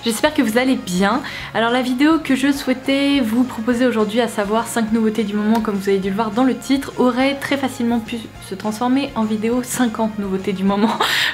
j'espère que vous allez bien. Alors la vidéo que je souhaitais vous proposer aujourd'hui, à savoir 5 nouveautés du moment comme vous avez dû le voir dans le titre, aurait très facilement pu se transformer en vidéo 50 nouveautés du moment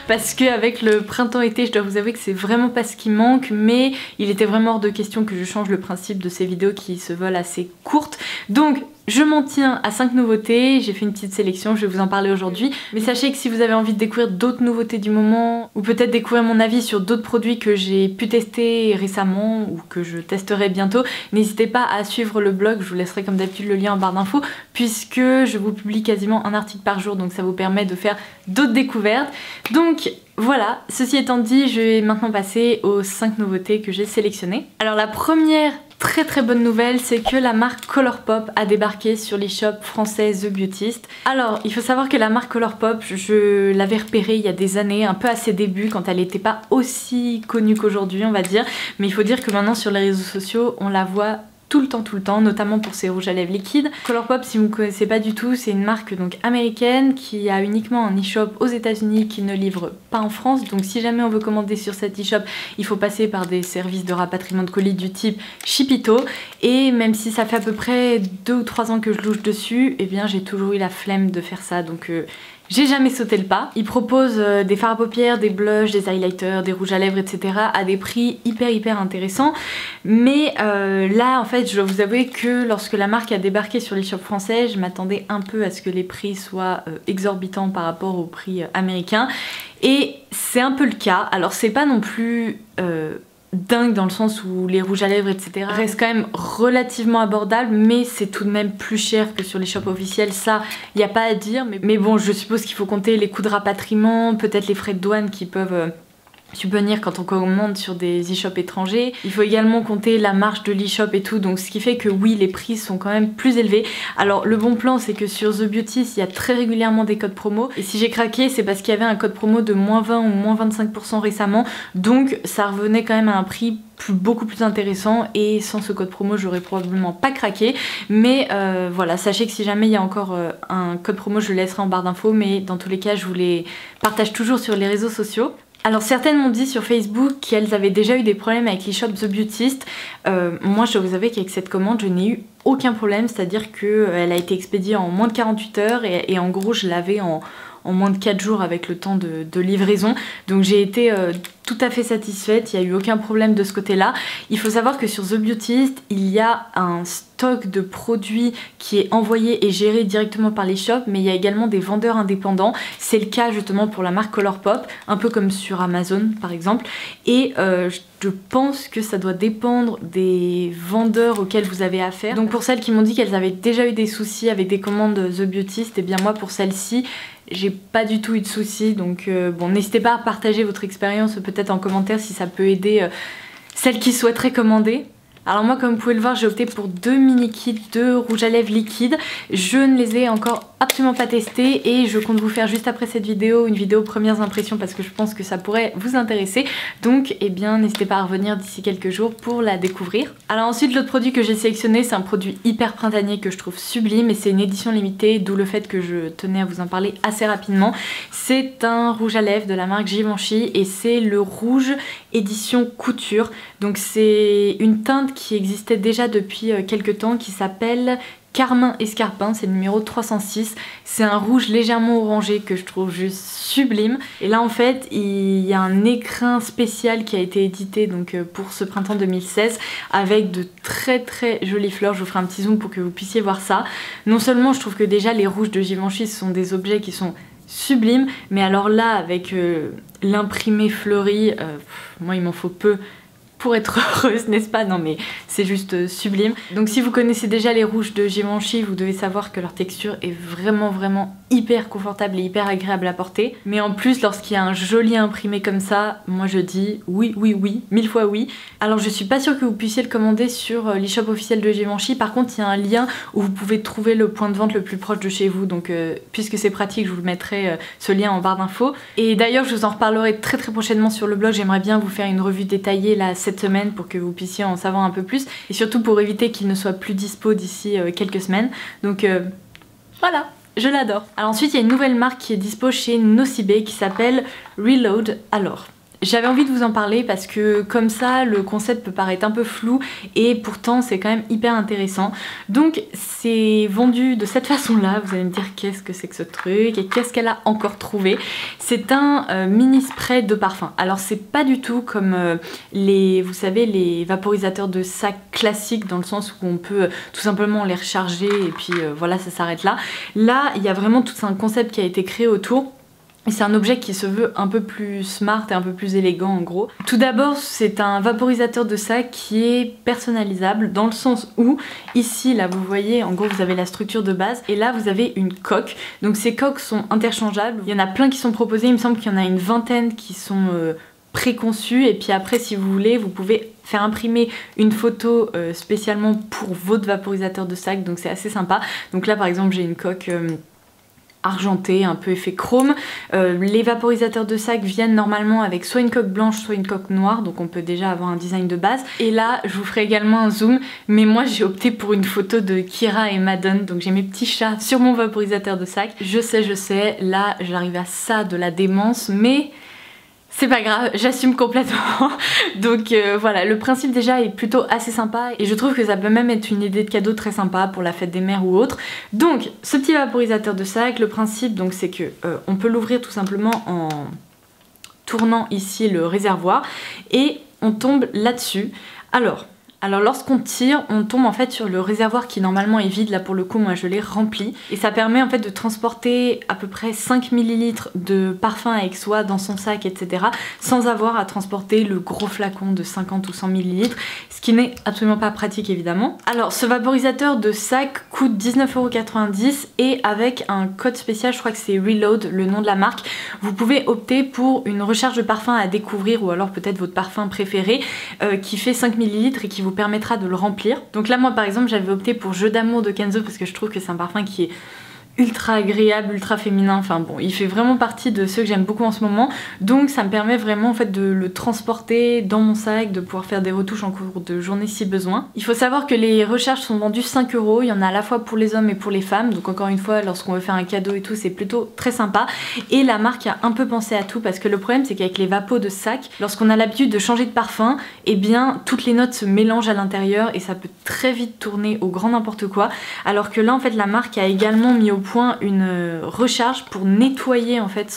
parce qu'avec le printemps-été je dois vous avouer que c'est vraiment pas ce qui manque, mais il était vraiment hors de question que je change le principe de ces vidéos qui se veulent assez courtes. Donc je m'en tiens à 5 nouveautés, j'ai fait une petite sélection, je vais vous en parler aujourd'hui. Mais sachez que si vous avez envie de découvrir d'autres nouveautés du moment, ou peut-être découvrir mon avis sur d'autres produits que j'ai pu tester récemment, ou que je testerai bientôt, n'hésitez pas à suivre le blog, je vous laisserai comme d'habitude le lien en barre d'infos, puisque je vous publie quasiment un article par jour, donc ça vous permet de faire d'autres découvertes. Donc voilà, ceci étant dit, je vais maintenant passer aux 5 nouveautés que j'ai sélectionnées. Alors la première très bonne nouvelle, c'est que la marque Colourpop a débarqué sur l'e-shop français The Beautist. Alors il faut savoir que la marque Colourpop, je l'avais repérée il y a des années, un peu à ses débuts, quand elle n'était pas aussi connue qu'aujourd'hui on va dire, mais il faut dire que maintenant sur les réseaux sociaux on la voit tout le temps, notamment pour ses rouges à lèvres liquides. Colourpop, si vous ne connaissez pas du tout, c'est une marque donc américaine qui a uniquement un e-shop aux États-Unis, qui ne livre pas en France. Donc si jamais on veut commander sur cet e-shop, il faut passer par des services de rapatriement de colis du type Shipito. Et même si ça fait à peu près 2 ou 3 ans que je louche dessus, eh bien j'ai toujours eu la flemme de faire ça. Donc j'ai jamais sauté le pas. Ils proposent des fards à paupières, des blushs, des highlighters, des rouges à lèvres, etc. à des prix hyper intéressants. Mais là, en fait, je dois vous avouer que lorsque la marque a débarqué sur les shops français, je m'attendais un peu à ce que les prix soient exorbitants par rapport aux prix américains. Et c'est un peu le cas. Alors c'est pas non plus dingue dans le sens où les rouges à lèvres etc restent quand même relativement abordables, mais c'est tout de même plus cher que sur les shops officiels, ça il n'y a pas à dire, mais bon, je suppose qu'il faut compter les coûts de rapatriement, peut-être les frais de douane qui peuvent subvenir quand on commande sur des e-shops étrangers. Il faut également compter la marge de l'e-shop et tout, donc ce qui fait que oui, les prix sont quand même plus élevés. Alors le bon plan, c'est que sur The Beauty, il y a très régulièrement des codes promo, et si j'ai craqué, c'est parce qu'il y avait un code promo de -20 ou -25% récemment, donc ça revenait quand même à un prix beaucoup plus intéressant, et sans ce code promo j'aurais probablement pas craqué. Mais voilà, sachez que si jamais il y a encore un code promo, je le laisserai en barre d'infos, mais dans tous les cas je vous les partage toujours sur les réseaux sociaux. Alors certaines m'ont dit sur Facebook qu'elles avaient déjà eu des problèmes avec l'e-shop The Beautist. Moi je dois vous avouer qu'avec cette commande je n'ai eu aucun problème, c'est-à-dire qu'elle a été expédiée en moins de 48 heures et en gros je l'avais en moins de 4 jours avec le temps de livraison. Donc j'ai été tout à fait satisfaite, il n'y a eu aucun problème de ce côté-là. Il faut savoir que sur The Beautist, il y a un stock de produits qui est envoyé et géré directement par les shops, mais il y a également des vendeurs indépendants. C'est le cas justement pour la marque Colourpop, un peu comme sur Amazon par exemple. Et je pense que ça doit dépendre des vendeurs auxquels vous avez affaire. Donc pour celles qui m'ont dit qu'elles avaient déjà eu des soucis avec des commandes The Beautist, et bien moi pour celle-ci, j'ai pas du tout eu de soucis, donc bon, n'hésitez pas à partager votre expérience peut-être en commentaire si ça peut aider celles qui souhaiteraient commander. Alors moi, comme vous pouvez le voir, j'ai opté pour 2 mini kits de rouge à lèvres liquide. Je ne les ai encore absolument pas testés et je compte vous faire juste après cette vidéo une vidéo premières impressions parce que je pense que ça pourrait vous intéresser. Donc eh bien n'hésitez pas à revenir d'ici quelques jours pour la découvrir. Alors ensuite, l'autre produit que j'ai sélectionné, c'est un produit hyper printanier que je trouve sublime, et c'est une édition limitée, d'où le fait que je tenais à vous en parler assez rapidement. C'est un rouge à lèvres de la marque Givenchy et c'est le rouge édition couture. Donc c'est une teinte qui existait déjà depuis quelques temps, qui s'appelle Carmin Escarpin, c'est le numéro 306. C'est un rouge légèrement orangé que je trouve juste sublime. Et là en fait il y a un écrin spécial qui a été édité donc pour ce printemps 2016 avec de très jolies fleurs. Je vous ferai un petit zoom pour que vous puissiez voir ça. Non seulement je trouve que déjà les rouges de Givenchy sont des objets qui sont sublimes, mais alors là avec l'imprimé fleuri, moi il m'en faut peu pour être heureuse, n'est-ce pas? Non mais c'est juste sublime. Donc si vous connaissez déjà les rouges de Givenchy, vous devez savoir que leur texture est vraiment hyper confortable et hyper agréable à porter. Mais en plus, lorsqu'il y a un joli imprimé comme ça, moi je dis oui, 1000 fois oui. Alors je suis pas sûre que vous puissiez le commander sur l'e-shop officiel de Givenchy. Par contre, il y a un lien où vous pouvez trouver le point de vente le plus proche de chez vous. Donc puisque c'est pratique, je vous mettrai ce lien en barre d'infos. Et d'ailleurs, je vous en reparlerai très prochainement sur le blog. J'aimerais bien vous faire une revue détaillée là cette semaine pour que vous puissiez en savoir un peu plus. Et surtout pour éviter qu'il ne soit plus dispo d'ici quelques semaines. Donc voilà, je l'adore. Alors ensuite, il y a une nouvelle marque qui est dispo chez Nocibé qui s'appelle Reload. Alors, J'avais envie de vous en parler parce que comme ça le concept peut paraître un peu flou et pourtant c'est quand même hyper intéressant. Donc c'est vendu de cette façon là, vous allez me dire qu'est-ce que c'est que ce truc et qu'est-ce qu'elle a encore trouvé. C'est un mini spray de parfum. Alors c'est pas du tout comme vous savez les vaporisateurs de sac classiques dans le sens où on peut tout simplement les recharger et puis voilà ça s'arrête là. Là il y a vraiment tout un concept qui a été créé autour. Et c'est un objet qui se veut un peu plus smart et un peu plus élégant en gros. Tout d'abord, c'est un vaporisateur de sac qui est personnalisable dans le sens où, ici, là vous voyez, en gros vous avez la structure de base et là vous avez une coque. Donc ces coques sont interchangeables. Il y en a plein qui sont proposées, il me semble qu'il y en a une vingtaine qui sont préconçues. Et puis après, si vous voulez, vous pouvez faire imprimer une photo spécialement pour votre vaporisateur de sac. Donc c'est assez sympa. Donc là par exemple, j'ai une coque argenté, un peu effet chrome. Les vaporisateurs de sac viennent normalement avec soit une coque blanche, soit une coque noire, donc on peut déjà avoir un design de base. Et là, je vous ferai également un zoom, mais moi j'ai opté pour une photo de Kira et Madden, donc j'ai mes petits chats sur mon vaporisateur de sac. Je sais, là j'arrive à ça de la démence, mais c'est pas grave, j'assume complètement. Donc voilà, le principe déjà est plutôt assez sympa et je trouve que ça peut même être une idée de cadeau très sympa pour la fête des mères ou autre. Donc ce petit vaporisateur de sac, le principe donc c'est que on peut l'ouvrir tout simplement en tournant ici le réservoir et on tombe là-dessus. Alors lorsqu'on tire, on tombe en fait sur le réservoir qui normalement est vide, là pour le coup moi je l'ai rempli. Et ça permet en fait de transporter à peu près 5 ml de parfum avec soi dans son sac, etc. sans avoir à transporter le gros flacon de 50 ou 100 ml, ce qui n'est absolument pas pratique évidemment. Alors ce vaporisateur de sac coûte 19,90 € et avec un code spécial, je crois que c'est Reload, le nom de la marque, vous pouvez opter pour une recharge de parfum à découvrir ou alors peut-être votre parfum préféré qui fait 5 ml et qui vous permettra de le remplir. Donc là moi par exemple j'avais opté pour Jeu d'amour de Kenzo parce que je trouve que c'est un parfum qui est ultra agréable, ultra féminin, enfin bon, il fait vraiment partie de ceux que j'aime beaucoup en ce moment, donc ça me permet vraiment en fait de le transporter dans mon sac, de pouvoir faire des retouches en cours de journée si besoin. Il faut savoir que les recharges sont vendues 5 €, il y en a à la fois pour les hommes et pour les femmes, donc encore une fois lorsqu'on veut faire un cadeau et tout c'est plutôt très sympa, et la marque a un peu pensé à tout parce que le problème c'est qu'avec les vapos de sac, lorsqu'on a l'habitude de changer de parfum, et bien toutes les notes se mélangent à l'intérieur et ça peut très vite tourner au grand n'importe quoi, alors que là en fait la marque a également mis au point une recharge pour nettoyer en fait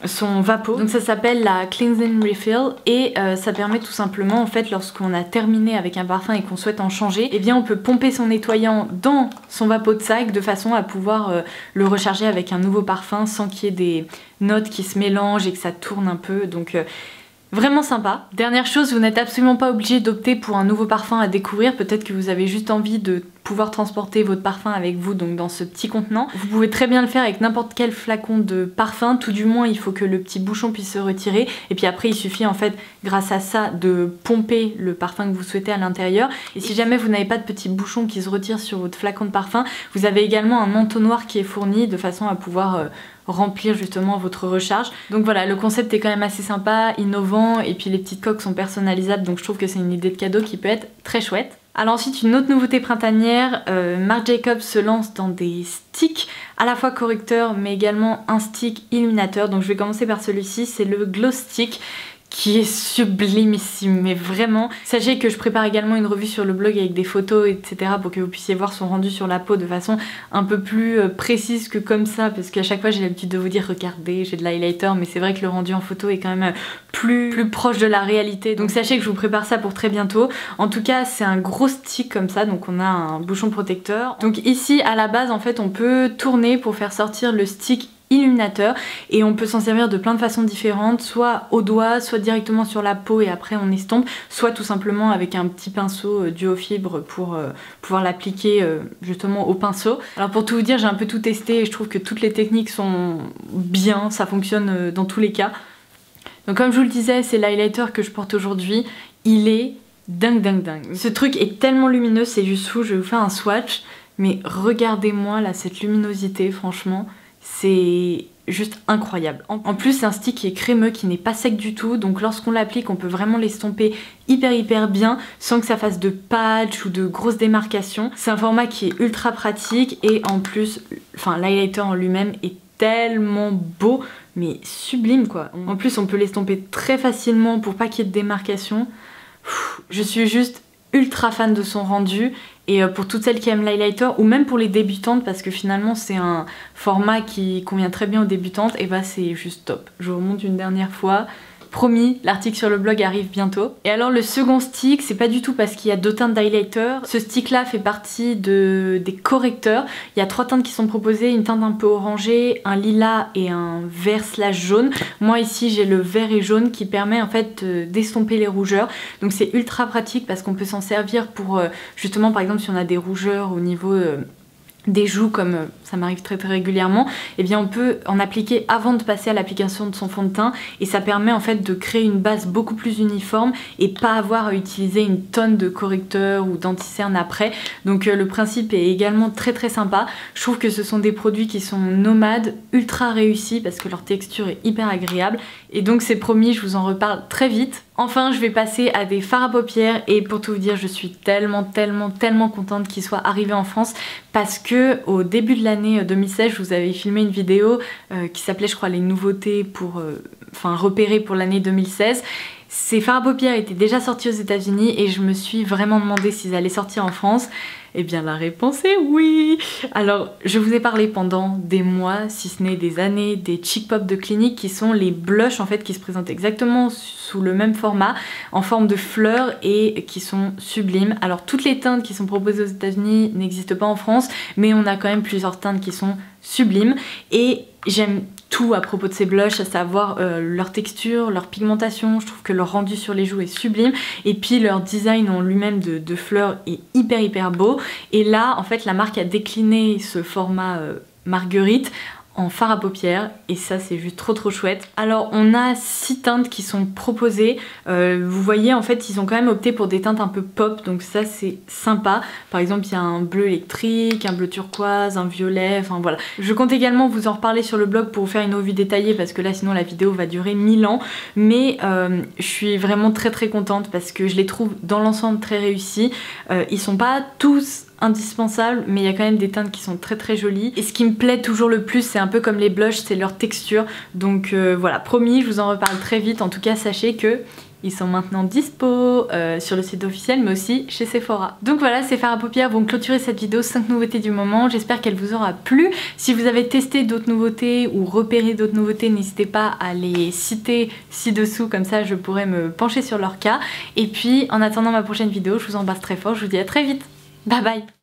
son vapo. Donc ça s'appelle la Cleansing Refill et ça permet tout simplement en fait lorsqu'on a terminé avec un parfum et qu'on souhaite en changer, et bien on peut pomper son nettoyant dans son vapo de sac de façon à pouvoir le recharger avec un nouveau parfum sans qu'il y ait des notes qui se mélangent et que ça tourne un peu, donc vraiment sympa. Dernière chose, vous n'êtes absolument pas obligé d'opter pour un nouveau parfum à découvrir, peut-être que vous avez juste envie de pouvoir transporter votre parfum avec vous donc dans ce petit contenant. Vous pouvez très bien le faire avec n'importe quel flacon de parfum, tout du moins il faut que le petit bouchon puisse se retirer et puis après il suffit en fait grâce à ça de pomper le parfum que vous souhaitez à l'intérieur. Et si jamais vous n'avez pas de petit bouchon qui se retire sur votre flacon de parfum, vous avez également un entonnoir qui est fourni de façon à pouvoir remplir justement votre recharge. Donc voilà, le concept est quand même assez sympa, innovant, et puis les petites coques sont personnalisables, donc je trouve que c'est une idée de cadeau qui peut être très chouette. Alors ensuite, une autre nouveauté printanière, Marc Jacobs se lance dans des sticks, à la fois correcteurs mais également un stick illuminateur. Donc je vais commencer par celui-ci, c'est le Glow Stick, qui est sublimissime, mais vraiment. Sachez que je prépare également une revue sur le blog avec des photos, etc. pour que vous puissiez voir son rendu sur la peau de façon un peu plus précise que comme ça, parce qu'à chaque fois j'ai l'habitude de vous dire regardez, j'ai de l'highlighter, mais c'est vrai que le rendu en photo est quand même plus proche de la réalité. Donc sachez que je vous prépare ça pour très bientôt. En tout cas, c'est un gros stick comme ça, donc on a un bouchon protecteur. Donc ici, à la base, en fait, on peut tourner pour faire sortir le stick illuminateur et on peut s'en servir de plein de façons différentes, soit au doigt, soit directement sur la peau et après on estompe, soit tout simplement avec un petit pinceau duo fibre pour pouvoir l'appliquer justement au pinceau. Alors pour tout vous dire, j'ai un peu tout testé et je trouve que toutes les techniques sont bien, ça fonctionne dans tous les cas. Donc comme je vous le disais, c'est l'highlighter que je porte aujourd'hui, il est dingue. Ce truc est tellement lumineux, c'est juste fou, je vais vous faire un swatch, mais regardez-moi là cette luminosité, franchement. C'est juste incroyable. En plus c'est un stick qui est crémeux, qui n'est pas sec du tout, donc lorsqu'on l'applique on peut vraiment l'estomper hyper bien sans que ça fasse de patch ou de grosses démarcations. C'est un format qui est ultra pratique et en plus, enfin l'highlighter en lui-même est tellement beau, mais sublime quoi. En plus on peut l'estomper très facilement pour pas qu'il y ait de démarcation. Je suis juste ultra fan de son rendu, et pour toutes celles qui aiment l'highlighter ou même pour les débutantes, parce que finalement c'est un format qui convient très bien aux débutantes, et bah c'est juste top. Je vous remonte une dernière fois. Promis, l'article sur le blog arrive bientôt. Et alors le second stick, c'est pas du tout parce qu'il y a 2 teintes d'highlighter. Ce stick là fait partie des correcteurs. Il y a 3 teintes qui sont proposées, une teinte un peu orangée, un lilas et un vert slash jaune. Moi ici j'ai le vert et jaune qui permet en fait d'estomper les rougeurs. Donc c'est ultra pratique parce qu'on peut s'en servir pour justement par exemple si on a des rougeurs au niveau des joues, comme ça m'arrive très régulièrement, et bien on peut en appliquer avant de passer à l'application de son fond de teint, et ça permet en fait de créer une base beaucoup plus uniforme et pas avoir à utiliser une tonne de correcteurs ou d'anti-cerne après. Donc le principe est également très sympa. Je trouve que ce sont des produits qui sont nomades, ultra réussis parce que leur texture est hyper agréable, et donc c'est promis, je vous en reparle très vite. Enfin, je vais passer à des fards à paupières, et pour tout vous dire, je suis tellement contente qu'ils soient arrivés en France, parce que au début de l'année 2016, je vous avais filmé une vidéo qui s'appelait, je crois, les nouveautés pour, repérées pour l'année 2016. Ces fards à paupières étaient déjà sortis aux États-Unis et je me suis vraiment demandé s'ils allaient sortir en France. Eh bien la réponse est oui. Alors je vous ai parlé pendant des mois, si ce n'est des années, des Cheek Pop de Clinique, qui sont les blushs en fait qui se présentent exactement sous le même format, en forme de fleurs, et qui sont sublimes. Alors toutes les teintes qui sont proposées aux États-Unis n'existent pas en France, mais on a quand même plusieurs teintes qui sont sublimes, et j'aime tout à propos de ces blushs, à savoir leur texture, leur pigmentation. Je trouve que leur rendu sur les joues est sublime, et puis leur design en lui-même de fleurs est hyper beau. Et là en fait la marque a décliné ce format marguerite en fard à paupières, et ça c'est juste trop chouette. Alors on a 6 teintes qui sont proposées, vous voyez en fait ils ont quand même opté pour des teintes un peu pop, donc ça c'est sympa. Par exemple il y a un bleu électrique, un bleu turquoise, un violet, enfin voilà. Je compte également vous en reparler sur le blog pour vous faire une revue détaillée, parce que là sinon la vidéo va durer 1000 ans, mais je suis vraiment très contente parce que je les trouve dans l'ensemble très réussis. Ils sont pas tous indispensables, mais il y a quand même des teintes qui sont très jolies, et ce qui me plaît toujours le plus, c'est un peu comme les blushs, c'est leur texture. Donc voilà, promis, je vous en reparle très vite. En tout cas sachez que ils sont maintenant dispo sur le site officiel, mais aussi chez Sephora. Donc voilà, ces fards à paupières vont clôturer cette vidéo 5 nouveautés du moment. J'espère qu'elle vous aura plu. Si vous avez testé d'autres nouveautés ou repéré d'autres nouveautés, n'hésitez pas à les citer ci-dessous, comme ça je pourrais me pencher sur leur cas. Et puis en attendant ma prochaine vidéo, je vous embrasse très fort, je vous dis à très vite. Bye bye.